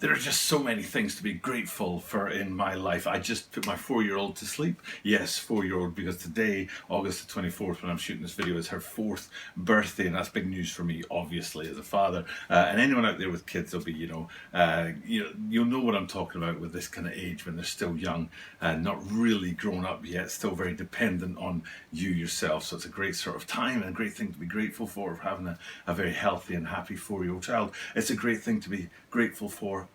There are just so many things to be grateful for in my life. I just put my 4-year-old to sleep. Yes, 4-year-old, because today, August the 24th, when I'm shooting this video, is her 4th birthday, and that's big news for me, obviously, as a father. And anyone out there with kids will be, you'll know what I'm talking about with this kind of age when they're still young and not really grown up yet, still very dependent on you yourself. So it's a great sort of time and a great thing to be grateful for having a very healthy and happy 4-year-old child. It's a great thing to be grateful for.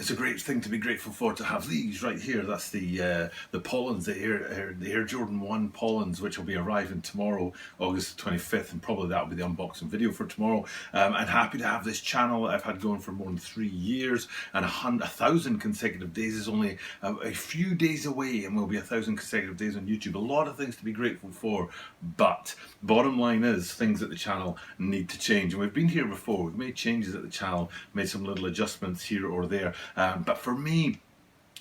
It's a great thing to be grateful for to have these right here. That's the pollens, the Air Jordan 1 pollens, which will be arriving tomorrow, August 25th, and probably that will be the unboxing video for tomorrow. I'm happy to have this channel I've had going for more than 3 years, and 1,000 consecutive days is only a few days away, and will be 1,000 consecutive days on YouTube. A lot of things to be grateful for, but bottom line is things at the channel need to change. And we've been here before. We've made changes at the channel, made some little adjustments here or there. But for me,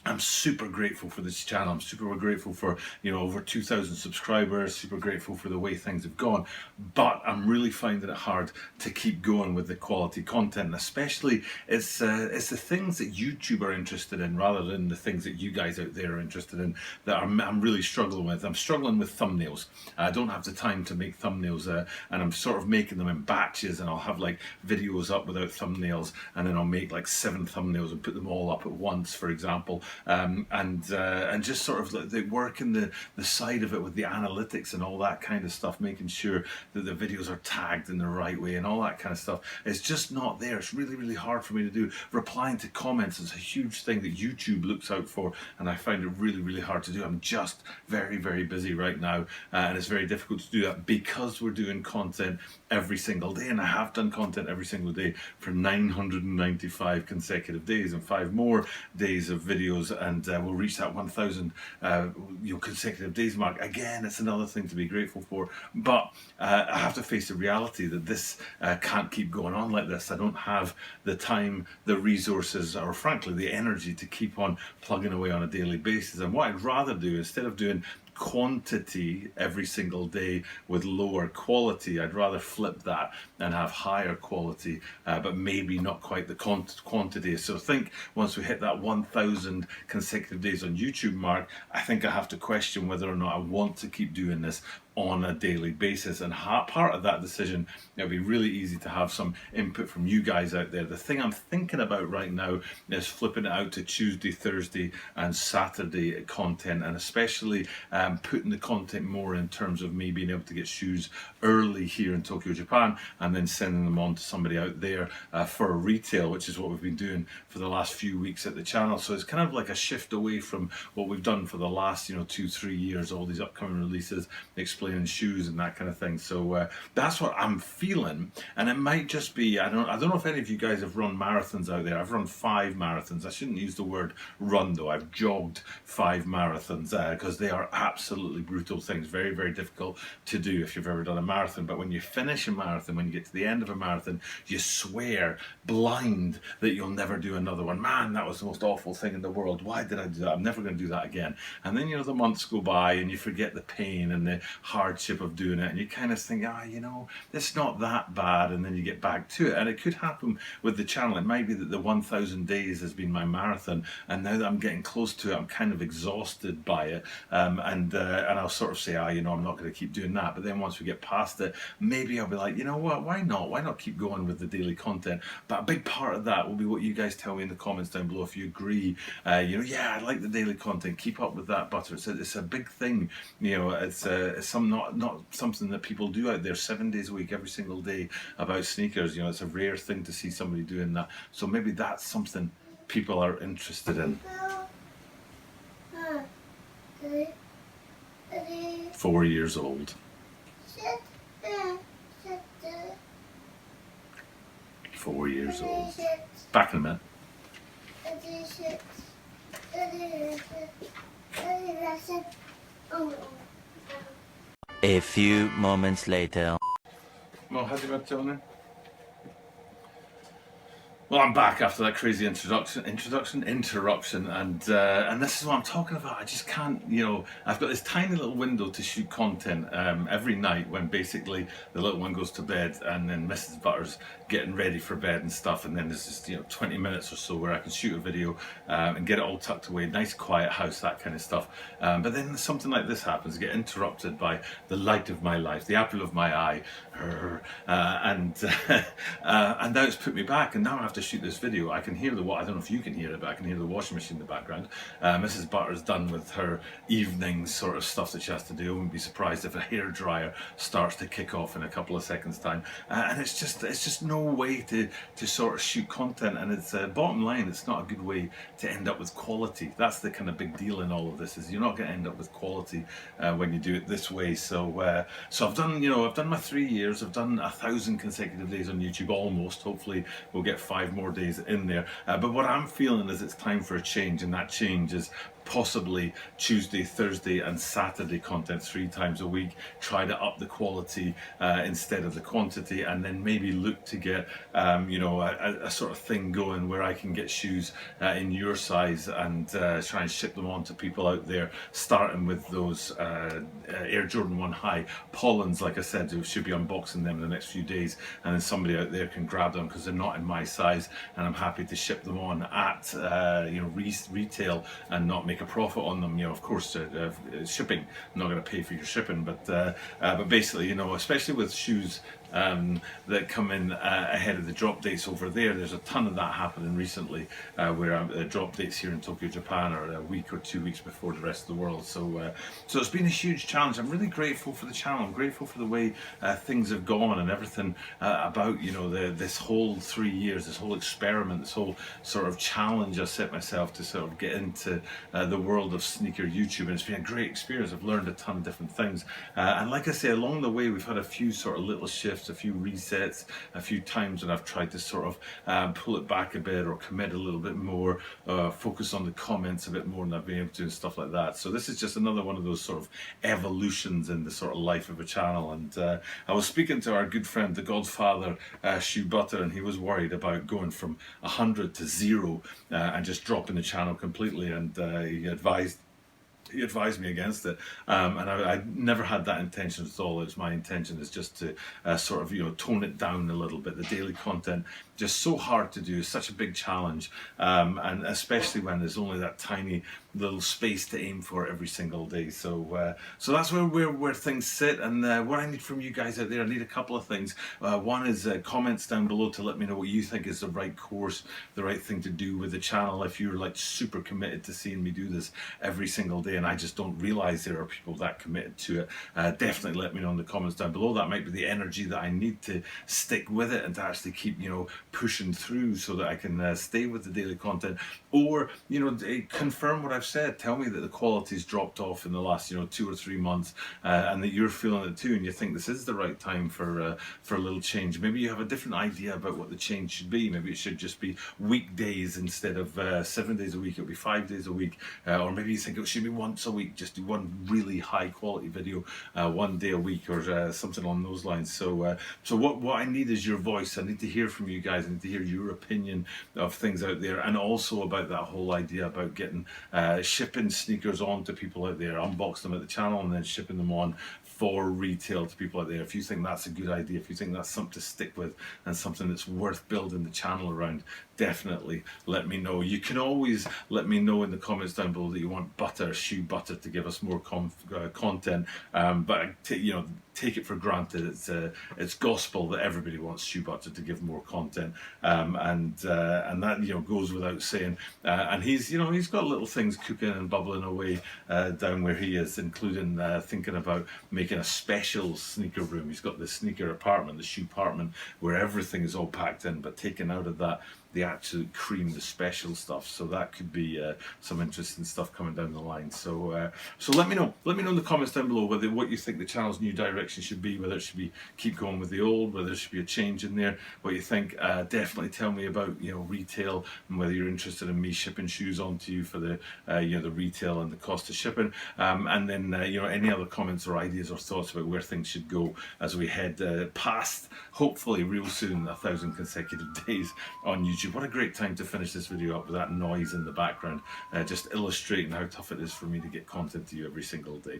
I'm super grateful for this channel. I'm super grateful for, over 2,000 subscribers, super grateful for the way things have gone. But I'm really finding it hard to keep going with the quality content. And especially, it's the things that YouTube are interested in rather than the things that you guys out there are interested in that I'm really struggling with. I'm struggling with thumbnails. I don't have the time to make thumbnails, and I'm sort of making them in batches, and I'll have like videos up without thumbnails, and then I'll make like 7 thumbnails and put them all up at once, for example. And just sort of the work in the side of it with the analytics and all that kind of stuff, making sure that the videos are tagged in the right way and all that kind of stuff. It's just not there. It's really, really hard for me to do. Replying to comments is a huge thing that YouTube looks out for, and I find it really, really hard to do. I'm just very, very busy right now, and it's very difficult to do that because we're doing content every single day, and I have done content every single day for 995 consecutive days and 5 more days of videos, and we'll reach that 1,000 consecutive days mark. Again, it's another thing to be grateful for, but I have to face the reality that this can't keep going on like this. I don't have the time, the resources, or frankly the energy to keep on plugging away on a daily basis. And what I'd rather do, instead of doing quantity every single day with lower quality, I'd rather flip that and have higher quality, but maybe not quite the quantity. So I think once we hit that 1,000 consecutive days on YouTube mark, I think I have to question whether or not I want to keep doing this on a daily basis. And part of that decision, it'll be really easy to have some input from you guys out there. The thing I'm thinking about right now is flipping it out to Tuesday, Thursday and Saturday content, and especially putting the content more in terms of me being able to get shoes early here in Tokyo, Japan, and then sending them on to somebody out there for retail, which is what we've been doing for the last few weeks at the channel. So it's kind of like a shift away from what we've done for the last 2-3 years, all these upcoming releases, explaining shoes and that kind of thing. So that's what I'm feeling, and it might just be, I don't know if any of you guys have run marathons out there. I've run 5 marathons. I shouldn't use the word run though. I've jogged 5 marathons because they are absolutely brutal things, very, very difficult to do if you've ever done a marathon. But when you finish a marathon, when you get to the end of a marathon, you swear blind that you'll never do another one. Man, that was the most awful thing in the world. Why did I do that? I'm never going to do that again. And then the months go by and you forget the pain and the hardship of doing it, and you kind of think, it's not that bad, and then you get back to it. And it could happen with the channel. It might be that the 1,000 days has been my marathon, and now that I'm getting close to it, I'm kind of exhausted by it, and I'll sort of say, I'm not going to keep doing that. But then once we get past it, maybe I'll be like, what, why not keep going with the daily content? But a big part of that will be what you guys tell me in the comments down below. If you agree, I like the daily content, keep up with that, butter. It's a big thing, it's not something that people do out there 7 days a week, every single day, about sneakers. It's a rare thing to see somebody doing that. So maybe that's something people are interested in. 4 years old. 4 years old. Back in a minute. A few moments later. Well, how's it going, Well, I'm back after that crazy interruption, and this is what I'm talking about. I just can't, I've got this tiny little window to shoot content every night when basically the little one goes to bed, and then Mrs. Butter's getting ready for bed and stuff, and then there's just 20 minutes or so where I can shoot a video and get it all tucked away, nice quiet house, that kind of stuff. But then something like this happens, I get interrupted by the light of my life, the apple of my eye, and now it's put me back, and now I have to shoot this video. I can hear I don't know if you can hear it, but I can hear the washing machine in the background. Mrs. Butter's done with her evening sort of stuff that she has to do. I wouldn't be surprised if a hairdryer starts to kick off in a couple of seconds time, and it's just no way to sort of shoot content, and it's bottom line, it's not a good way to end up with quality. That's the kind of big deal in all of this, is you're not going to end up with quality when you do it this way. So I've done my 3 years. I've done 1,000 consecutive days on YouTube, almost. Hopefully we'll get 5 more days in there. But what I'm feeling is it's time for a change, and that change is possibly Tuesday, Thursday and Saturday content 3 times a week. Try to up the quality instead of the quantity, and then maybe look to get a sort of thing going where I can get shoes in your size and try and ship them on to people out there, starting with those Air Jordan 1 High Pollens. Like I said, we should be unboxing them in the next few days, and then somebody out there can grab them because they're not in my size, and I'm happy to ship them on at retail and not make a profit on them. Of course, shipping, I'm not going to pay for your shipping, but basically, especially with shoes that come in ahead of the drop dates over there. There's a ton of that happening recently, where drop dates here in Tokyo, Japan are a week or 2 weeks before the rest of the world. So it's been a huge challenge. I'm really grateful for the channel. I'm grateful for the way things have gone and everything about this whole 3 years, this whole experiment, this whole sort of challenge I set myself to sort of get into the world of sneaker YouTube, and it's been a great experience. I've learned a ton of different things, and like I say, along the way we've had a few sort of little shifts, a few resets, a few times when I've tried to sort of pull it back a bit or commit a little bit more, focus on the comments a bit more than I've been able to and stuff like that. So this is just another one of those sort of evolutions in the sort of life of a channel. And I was speaking to our good friend, the Godfather, Shoe Butter, and he was worried about going from 100 to 0 and just dropping the channel completely, and he advised me against it, and I never had that intention at all. It's my intention is just to sort of tone it down a little bit. The daily content, just so hard to do, such a big challenge, and especially when there's only that tiny little space to aim for every single day. So that's where things sit, and what I need from you guys out there, I need a couple of things. One is comments down below to let me know what you think is the right course, the right thing to do with the channel. If you're like super committed to seeing me do this every single day, and I just don't realize there are people that committed to it, definitely let me know in the comments down below. That might be the energy that I need to stick with it and to actually keep pushing through so that I can stay with the daily content. Or confirm what I've said. Tell me that the quality's dropped off in the last 2 or 3 months, and that you're feeling it too, and you think this is the right time for a little change. Maybe you have a different idea about what the change should be. Maybe it should just be weekdays instead of 7 days a week. It'll be 5 days a week, or maybe you think it should be once a week. Just do one really high quality video 1 day a week, or something along those lines. So what I need is your voice. I need to hear from you guys. I need to hear your opinion of things out there, and also about that whole idea about getting shipping sneakers on to people out there, unbox them at the channel and then shipping them on for retail to people out there. If you think that's a good idea, if you think that's something to stick with and something that's worth building the channel around, definitely let me know. You can always let me know in the comments down below that you want Shoe Butter to give us more content, but take it for granted. It's gospel that everybody wants Shoe Butter to give more content, and that goes without saying. And he's got little things cooking and bubbling away down where he is, including thinking about making a special sneaker room. He's got the sneaker apartment, the shoe apartment, where everything is all packed in, but taken out of that the absolute cream, the special stuff. So that could be some interesting stuff coming down the line. So let me know in the comments down below what you think the channel's new direction direction should be, whether it should be keep going with the old, whether there should be a change in there, what you think. Definitely tell me about, you know, retail, and whether you're interested in me shipping shoes onto you for the you know, the retail and the cost of shipping, and then you know, any other comments or ideas or thoughts about where things should go as we head past, hopefully real soon, 1,000 consecutive days on YouTube. What a great time to finish this video up with that noise in the background, just illustrating how tough it is for me to get content to you every single day.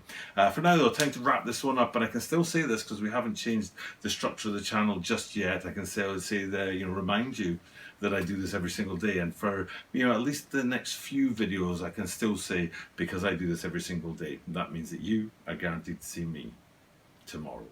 For now though, time to wrap this one up, but I can still say this because we haven't changed the structure of the channel just yet. I can say that, you know, remind you that I do this every single day, and for, you know, at least the next few videos I can still say, because I do this every single day, that means that you are guaranteed to see me tomorrow.